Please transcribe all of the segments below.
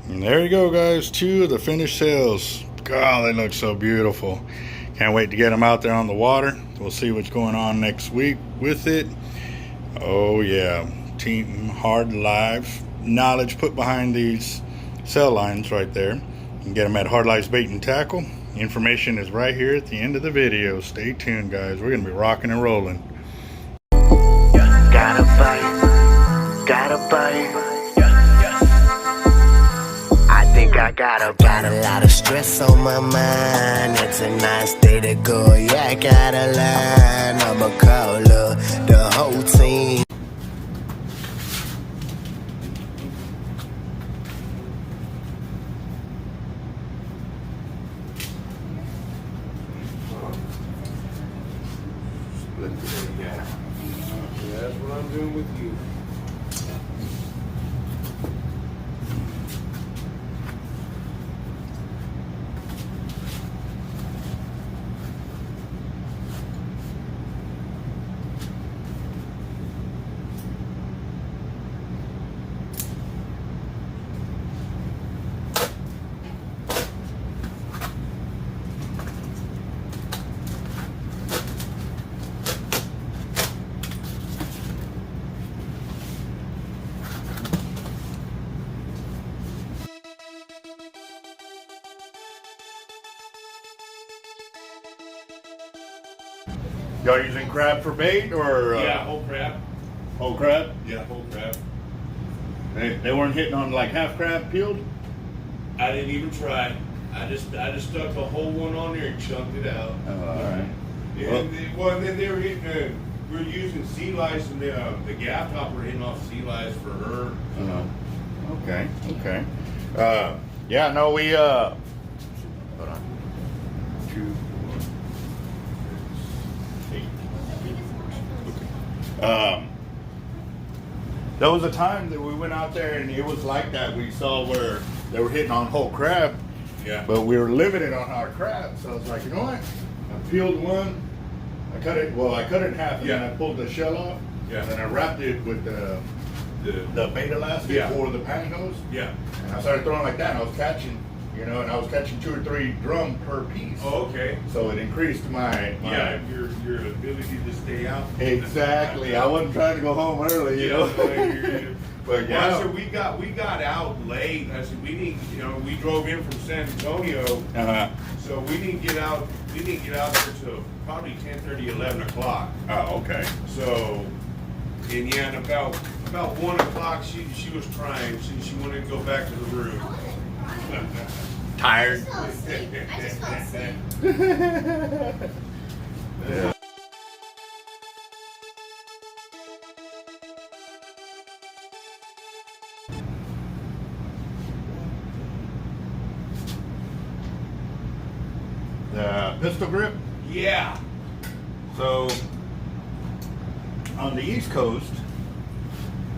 And there you go, guys. 2 of the finished sails. God, they look so beautiful. Can't wait to get them out there on the water. We'll see what's going on next week with it. Oh yeah, team hard live knowledge put behind these sail lines right there. You can get them at Hard Lives Bait and Tackle. Information is right here at the end of the video. Stay tuned, guys. We're gonna be rocking and rolling. Gotta bite, gotta bite. I think I got a lot of stress on my mind. It's a nice day to go. Yeah, I gotta line. I'ma call up the whole team. Yeah, that's what I'm doing with you. Y'all using crab for bait or? Yeah, whole crab. Whole crab? Yeah, whole crab. They weren't hitting on like half crab peeled? I didn't even try. I just stuck the whole one on there and chunked it out. Oh, all right. Well, then they were hitting. We were using sea lice, and the gaff top were hitting off sea lice for her. Okay, okay. Yeah, no, we hold on. 2, 4, 8. There was a time that we went out there and it was like that. We saw where they were hitting on whole crab. Yeah. But we were limited on our crab, so I was like, you know what? I peeled one. I cut it. Well, I cut it in half, and then I pulled the shell off. Yeah. And then I wrapped it with the bait elastic or the pantyhose. Yeah. And I started throwing like that, and I was catching, and I was catching 2 or 3 drum per piece. Oh, okay. So it increased my your ability to stay out. Exactly. I wasn't trying to go home early, you know. But yeah. Well, I said we got out late. I said we need, we drove in from San Antonio. So we didn't get out. We didn't get out there till probably 10:30, 11 o'clock. Oh, okay. So, and about 1 o'clock, she was trying. She wanted to go back to the room. Tired. I just fell asleep. Yeah. The pistol grip. Yeah. So on the East Coast,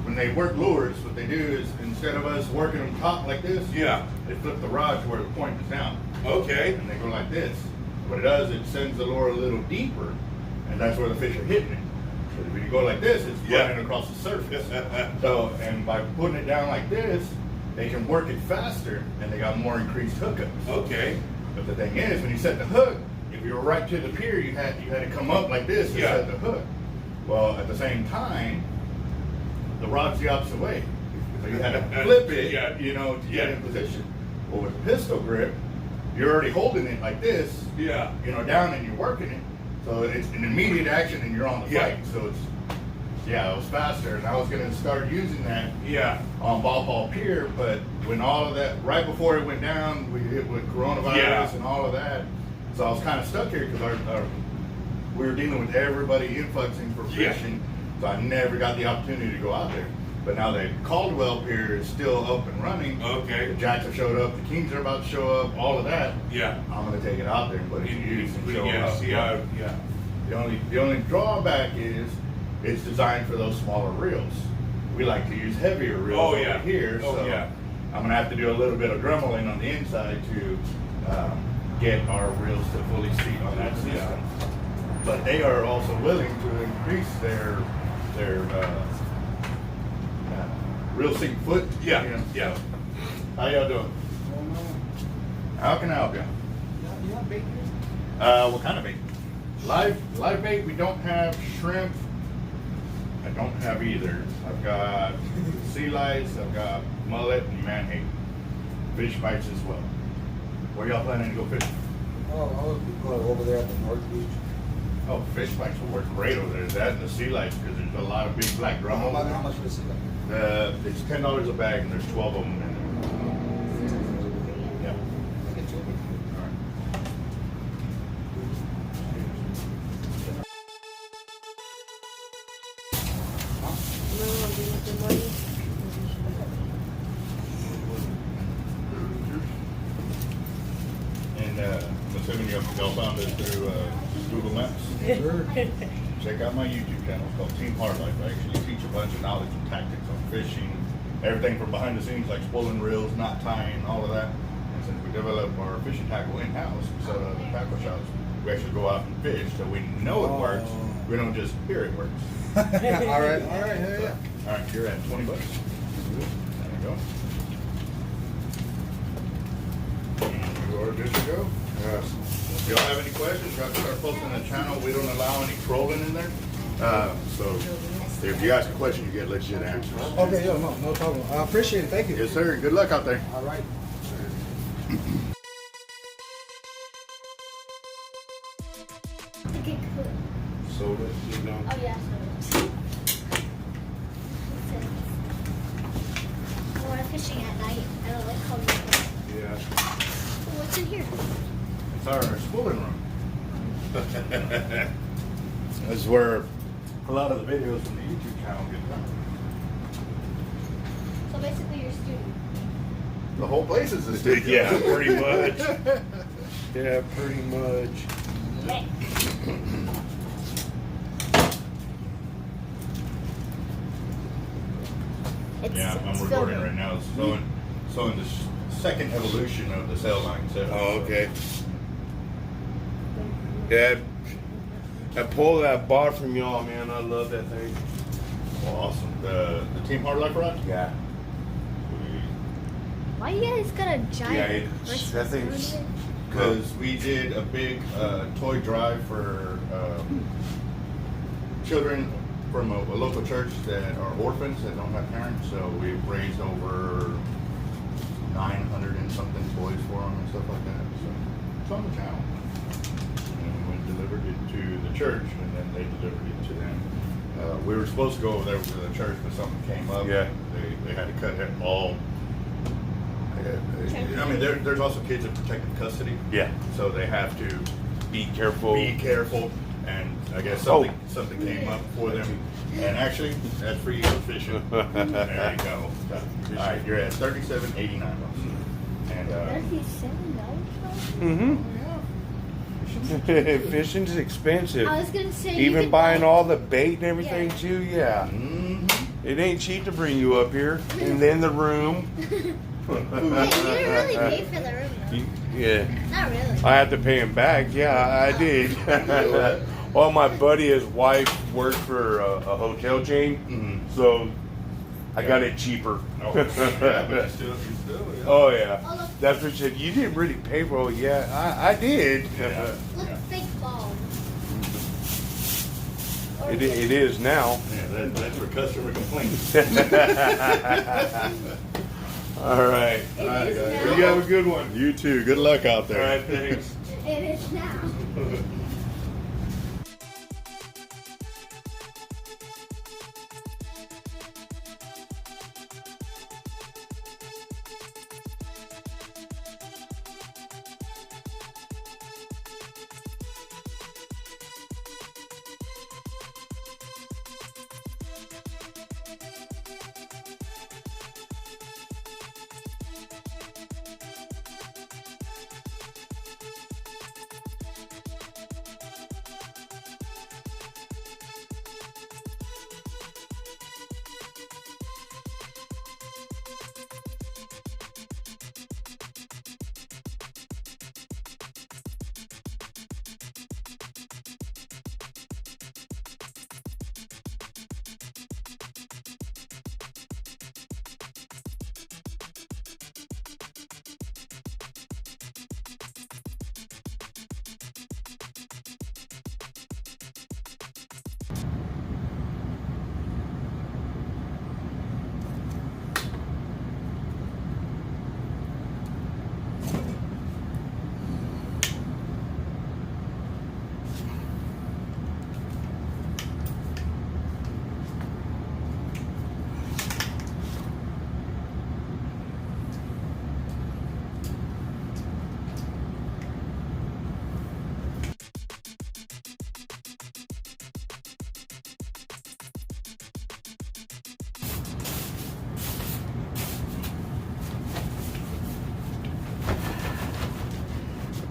when they work lures, what they do is instead of us working them taut like this, they flip the rod to where the point is down. Okay. And they go like this. What it does, it sends the lure a little deeper, and that's where the fish are hitting it. So if you go like this, it's running across the surface. So, and by putting it down like this, they can work it faster, and they got more increased hookups. Okay. But the thing is, when you set the hook, if you were right to the pier, you had to come up like this to set the hook. Well, at the same time, the rod's the opposite way. So you had to flip it, to get in position. Well, with pistol grip, you're already holding it like this, down, and you're working it. So it's an immediate action, and you're on the fight. So it's, it was faster. And I was going to start using that on Ball Hall Pier, but when all of that, right before it went down, we hit with coronavirus and all of that. So I was kind of stuck here because we were dealing with everybody influxing for fishing. So I never got the opportunity to go out there. But now that Caldwell Pier is still up and running, the Jacks have showed up, the Kings are about to show up, all of that. I'm going to take it out there and put it to use and show up. The only drawback is it's designed for those smaller reels. We like to use heavier reels over here, so I'm going to have to do a little bit of dremeling on the inside to get our reels to fully seat on that system. But they are also willing to increase their reel seat foot. How y'all doing? How can I help you? You have bait here? What kind of bait? Live bait. We don't have shrimp. I don't have either. I've got sea lice. I've got mullet and man-hake. Fish bites as well. Where y'all planning to go fishing? Oh, I was going over there at the North Beach. Oh, fish bites will work great over there. That and the sea lice because there's a lot of big black drum How over much, there. how much for the sea lice? It's $10 a bag and there's 12 of them in there. Yep. I get you. All right. And I'm assuming y'all found it through Google Maps. Sure. Check out my YouTube channel. It's called Team Hard Life. I actually teach a bunch of knowledge and tactics on fishing, everything from behind the scenes like spoiling reels, knot tying, all of that. And since we develop our fishing tackle in-house, so the tackle shops, we actually go out and fish so we know it works. We don't just hear it works. All right, hell yeah. All right, you're at $20. There you go. And you are good to go. If y'all have any questions, y'all can start posting on the channel. We don't allow any trolling in there. So if you ask a question, you get legit answers. Okay, yo, no problem. I appreciate it. Thank you. Yes, sir. Good luck out there. All right. Okay, cool. Soda, you know. Oh, yeah, so. When I'm fishing at night, I don't like calling it. Yeah. What's in here? It's our schooling room. This is where a lot of the videos from the YouTube channel get done. So basically, you're a student. The whole place is a studio. Yeah, pretty much. Yeah, pretty much. Yeah. Yeah, I'm recording right now. It's showing the second evolution of the cell line set. Oh, okay. Yeah, I pulled that bar from y'all, man. I love that thing. Well, awesome. The Team Hard Life rod? Yeah. Why you guys got a giant? That thing's. Because we did a big toy drive for children from a local church that are orphans that don't have parents. So we've raised over 900 and something toys for them and stuff like that. So it's on the channel. And we delivered it to the church, and then they delivered it to them. We were supposed to go over there to the church, but something came up. Yeah. They had to cut it all. I mean, there's also kids in protective custody. Yeah. So they have to Be careful. be careful, and I guess something came up for them. And actually, that's for you fishing. There you go. All right, you're at $37.89. And Mm-hmm. Fishing's expensive. I was gonna say. Even buying all the bait and everything Yeah. too. Yeah. mhm. It ain't cheap to bring you up here, and then the room. Hey, you didn't really pay for the room, though. Yeah. Not really. I had to pay him back. Yeah, I did. Well, my buddy, his wife worked for a hotel chain, Mhm. so I got it cheaper. Oh, yeah, but you still, yeah. Oh yeah, Oh, look. that's what she said. You didn't really pay for it. Yeah, I did. Yeah. Look, fake ball. It is now. Yeah, that's for customer complaints. All right. It right, is guys. now. You have a good one. You too. Good luck out All there. right, thanks. It is now.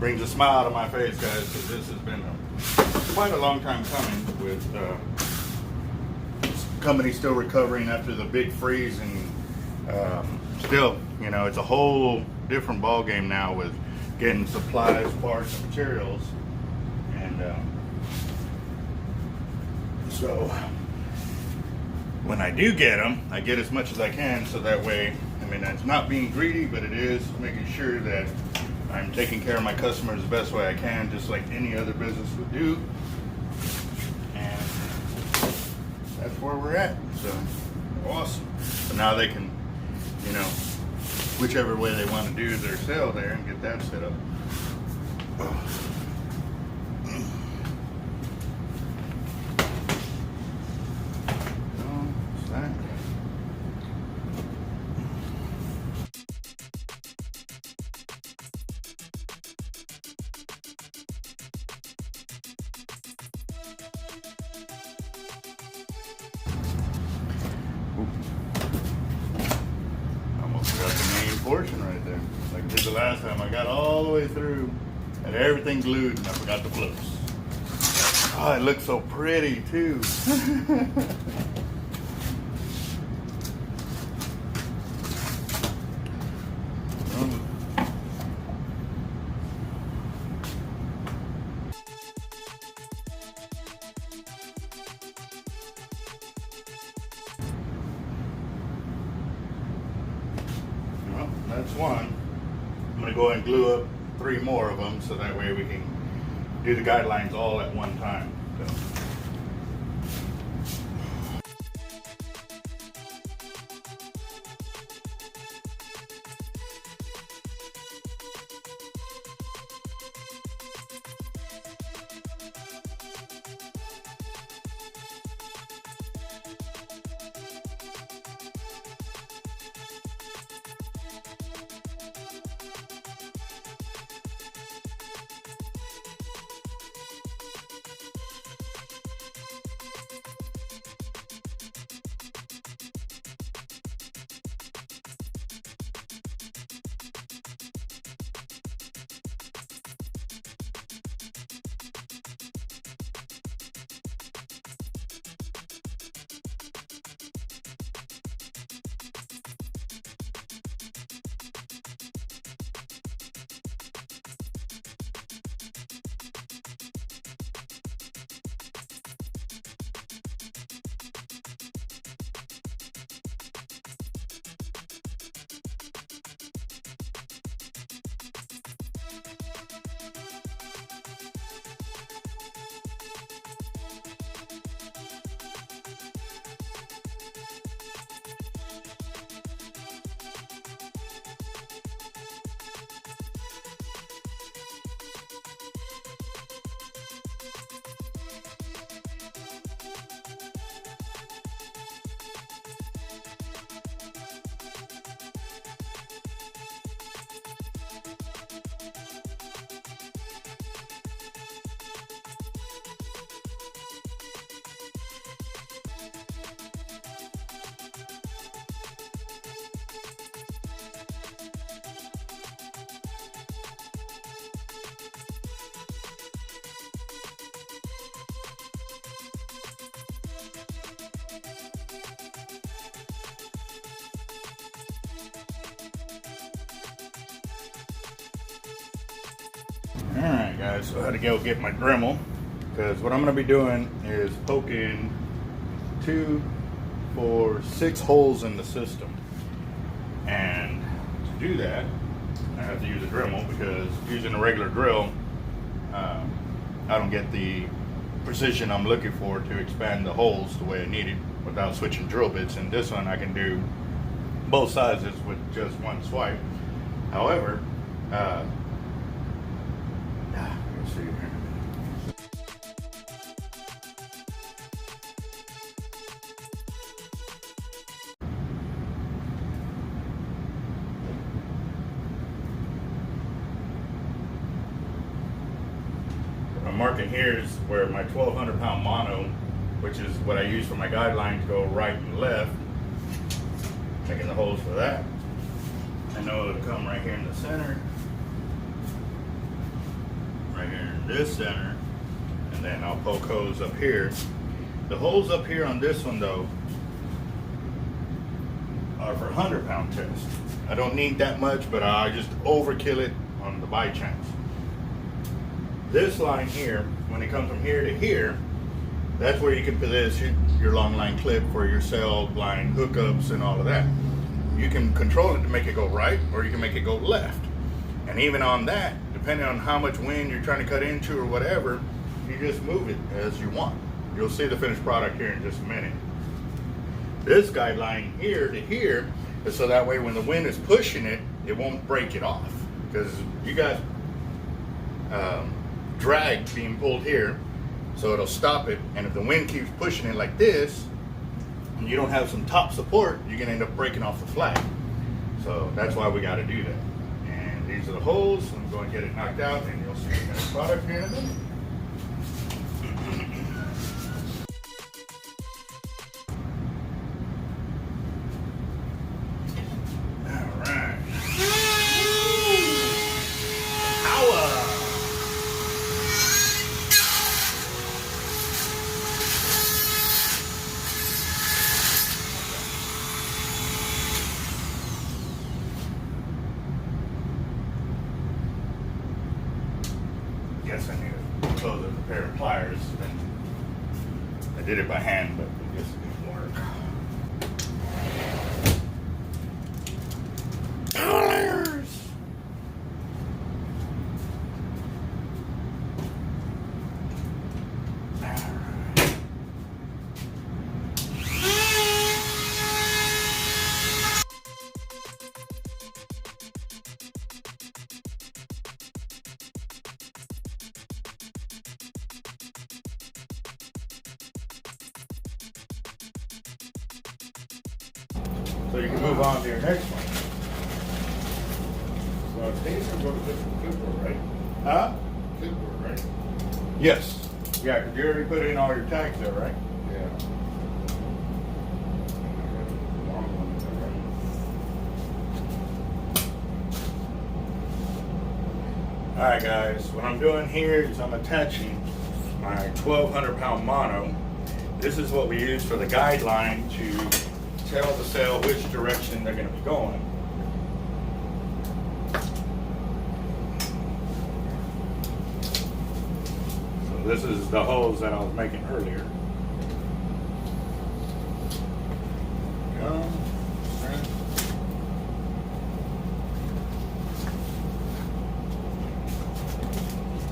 brings a smile to my face, guys, because this has been quite a long time coming with this company still recovering after the big freeze, and still, you know, it's a whole different ball game now with getting supplies, parts, and materials. And so when I do get them, I get as much as I can, so that way, I mean, it's not being greedy, but it is making sure that I'm taking care of my customers the best way I can, just like any other business would do. And that's where we're at. So awesome. So now they can, you know, whichever way they want to do their sale there and get that set up. Almost got the main portion right there. Like I did the last time. I got all the way through and everything glued, and I forgot the flips. Oh, it looks so pretty too. Well, that's one. I'm gonna go ahead and glue up 3 more of them, so that way we can do the guidelines all at one time. So. Alright guys, so I had to go get my Dremel, because what I'm going to be doing is poking 2, 4, 6 holes in the system. And to do that, I have to use a Dremel, because using a regular drill, I don't get the precision I'm looking for to expand the holes the way I need it without switching drill bits. And this one I can do both sizes with just one swipe. However, let's see here. What I'm marking here is where my 1,200 pound mono, which is what I use for my guidelines, go right and left. Making the holes for that. I know it'll come right here in the center. right here in this center, and then I'll poke holes up here. The holes up here on this one though are for 100-pound test. I don't need that much, but I just overkill it on the by chance. This line here, when it comes from here to here, that's where you can position your long line clip for your cell line hookups and all of that. You can control it to make it go right, or you can make it go left. And even on that, depending on how much wind you're trying to cut into or whatever, you just move it as you want. You'll see the finished product here in just a minute. This guideline here to here is so that way when the wind is pushing it, it won't break it off. Because you got drag being pulled here, so it'll stop it. And if the wind keeps pushing it like this, and you don't have some top support, you're gonna end up breaking off the flag. So that's why we gotta do that. And these are the holes. I'm going to get it knocked out, and you'll see the finished product here in a minute. Guess I need to close a pair of pliers. I did it by hand, but it just didn't work. Pliers! So you can move on to your next one. So these are going to put some clipboard, right? Huh? Clipboard, right? Yes. Yeah, because you already put in all your tags there, right? Yeah. Long one, All right, guys. What I'm doing here is I'm attaching my 1,200-pound mono. This is what we use for the guideline to tell the cell which direction they're going to be going. So this is the holes that I was making earlier. Go.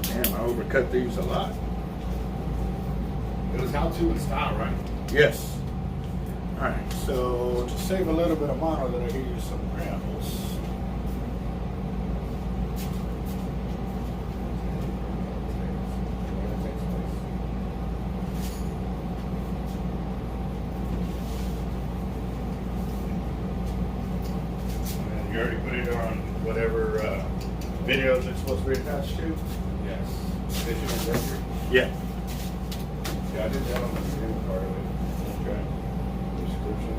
Damn, I overcut these a lot. It was how to and style, right? Yes. All right, so to save a little bit of mono, that I can use some granules. And you already put it on whatever videos it's supposed to be attached to? Yes. Fishing and record. Yeah. Yeah, I did that on the beginning part of it. Okay. Description.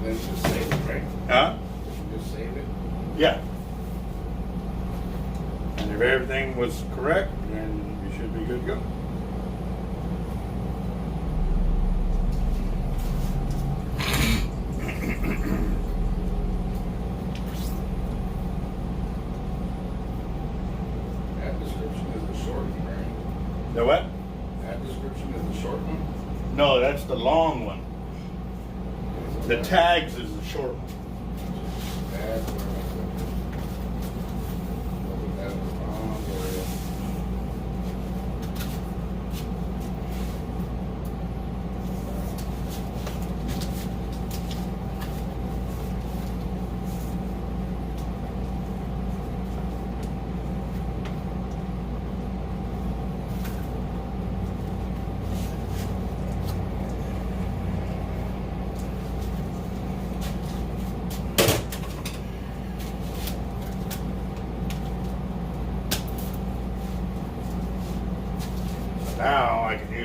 Then just save it, right? Huh? Just save it. Yeah. And if everything was correct, then you should be good to go. That description is the short one, right? The what? That description is the short one. No, that's the long one. The tags is the short one. That's what I'm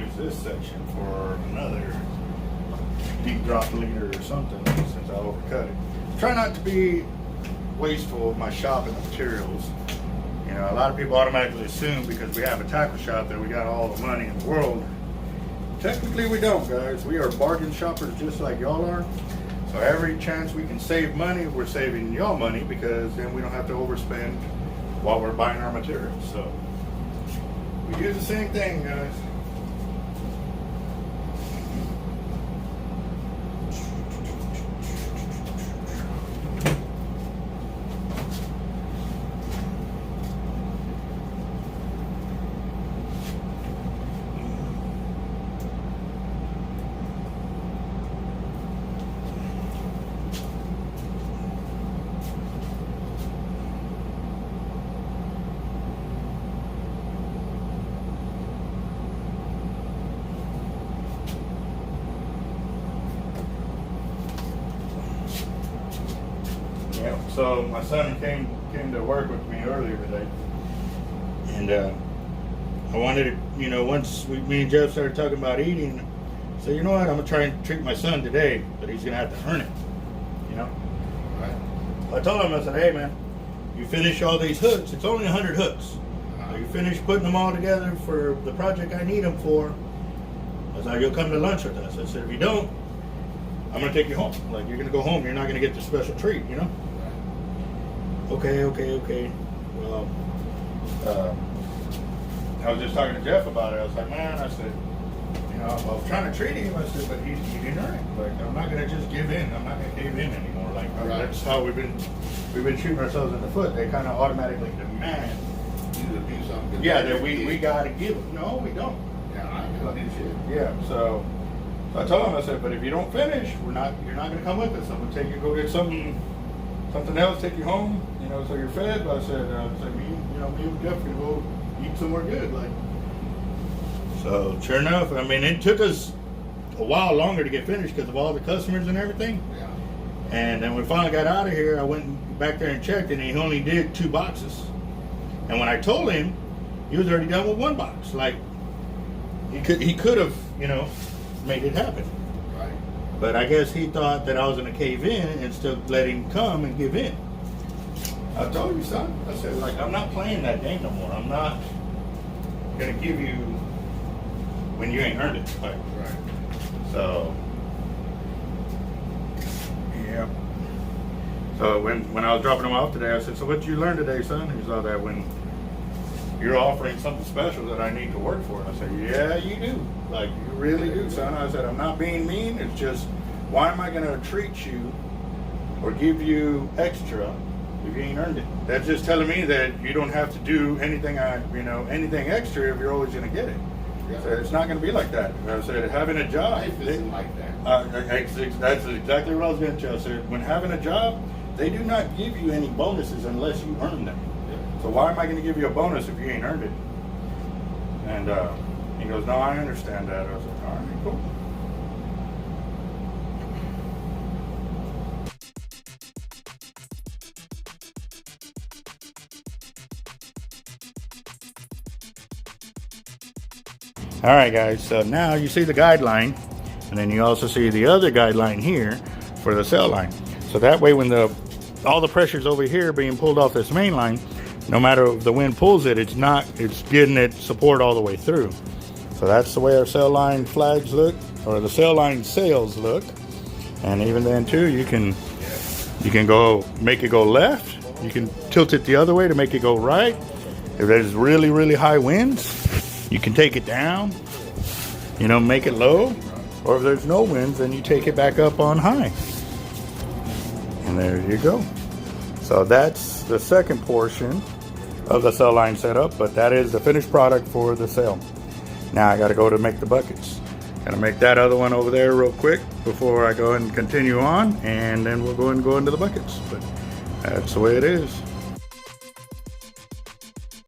use this section for another deep drop leader or something since I overcut it. Try not to be wasteful of my shopping materials. You know, a lot of people automatically assume because we have a tackle shop that we got all the money in the world. Technically we don't, guys. We are bargain shoppers just like y'all are. So every chance we can save money, we're saving y'all money because then we don't have to overspend while we're buying our materials. So we use the same thing, guys. Yeah, so my son came to work with me earlier today, and I wanted to, you know, once me and Jeff started talking about eating, I said, you know what, I'm gonna try and treat my son today, but he's gonna have to earn it, you know. Right. I told him, I said, hey man, you finish all these hooks. It's only 100 hooks. You finish putting them all together for the project I need them for. I said, you'll come to lunch with us. I said, if you don't, I'm gonna take you home. Like, you're gonna go home. You're not gonna get the special treat, you know. Okay. Well, I was just talking to Jeff about it. I was like, man, I said, you know, I was trying to treat him. I said, but he didn't earn it. Like, I'm not gonna just give in. I'm not gonna cave in anymore. Like, that's how we've been shooting ourselves in the foot. They kind of automatically demand You to do something. yeah, that we gotta give it. No, we don't. Yeah, I know this shit. Yeah, so I told him, I said, but if you don't finish, you're not gonna come with us. I'm gonna take you, go get something else, take you home, you know, so you're fed. But I said, me and Jeff can go eat somewhere good, like. So sure enough, I mean, it took us a while longer to get finished because of all the customers and everything. Yeah. And then we finally got out of here. I went back there and checked, and he only did 2 boxes. And when I told him, he was already done with 1 box. Like, he could have, you know, made it happen. Right. But I guess he thought that I was gonna cave in instead of letting him come and give in. I told you, son. I said, like, I'm not playing that game no more. I'm not gonna give you when you ain't earned it. Like, Right. so, yeah. So when I was dropping him off today, I said, so what did you learn today, son? He saw that when you're offering something special that I need to work for. I said, yeah, you do. Like, you really do, son. I said, I'm not being mean. It's just, why am I going to treat you or give you extra if you ain't earned it? That's just telling me that you don't have to do anything anything extra if you're always going to get it. Yeah. So it's not going to be like that. I said, having a job. Life isn't like that. That's exactly what I was going to tell you. I said, when having a job, they do not give you any bonuses unless you earn them. So why am I going to give you a bonus if you ain't earned it? And he goes, no, I understand that. I was like, all right, cool. All right, guys, so now you see the guideline, and then you also see the other guideline here for the cell line. So that way when all the pressure's over here being pulled off this main line, no matter if the wind pulls it, it's getting it support all the way through. So that's the way our cell line flags look, or the cell line sails look. And even then too, you can go make it go left. You can tilt it the other way to make it go right. If there's really, really high winds, you can take it down, you know, make it low. Or if there's no winds, then you take it back up on high. And there you go. So that's the second portion of the cell line setup, but that is the finished product for the cell. Now I got to go to make the buckets. Got to make that other one over there real quick before I go and continue on, and then we'll go into the buckets. But that's the way it is.